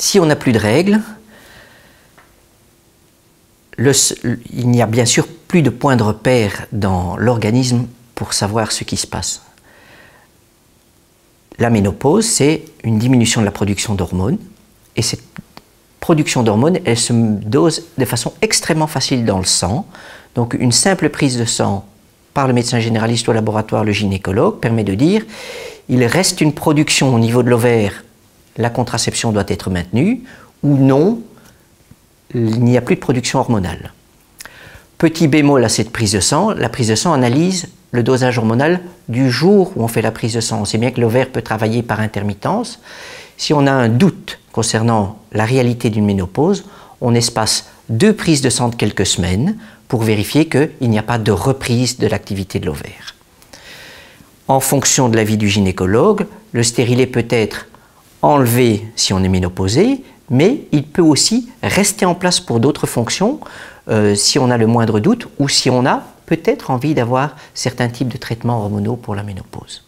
Si on n'a plus de règles, il n'y a bien sûr plus de point de repère dans l'organisme pour savoir ce qui se passe. La ménopause, c'est une diminution de la production d'hormones, et cette production d'hormones, elle se dose de façon extrêmement facile dans le sang. Donc une simple prise de sang par le médecin généraliste au laboratoire, le gynécologue, permet de dire il reste une production au niveau de l'ovaire, la contraception doit être maintenue, ou non, il n'y a plus de production hormonale. Petit bémol à cette prise de sang, la prise de sang analyse le dosage hormonal du jour où on fait la prise de sang. On sait bien que l'ovaire peut travailler par intermittence. Si on a un doute concernant la réalité d'une ménopause, on espace 2 prises de sang de quelques semaines pour vérifier qu'il n'y a pas de reprise de l'activité de l'ovaire. En fonction de l'avis du gynécologue, le stérilet peut être enlevé si on est ménopausé, mais il peut aussi rester en place pour d'autres fonctions si on a le moindre doute ou si on a peut-être envie d'avoir certains types de traitements hormonaux pour la ménopause.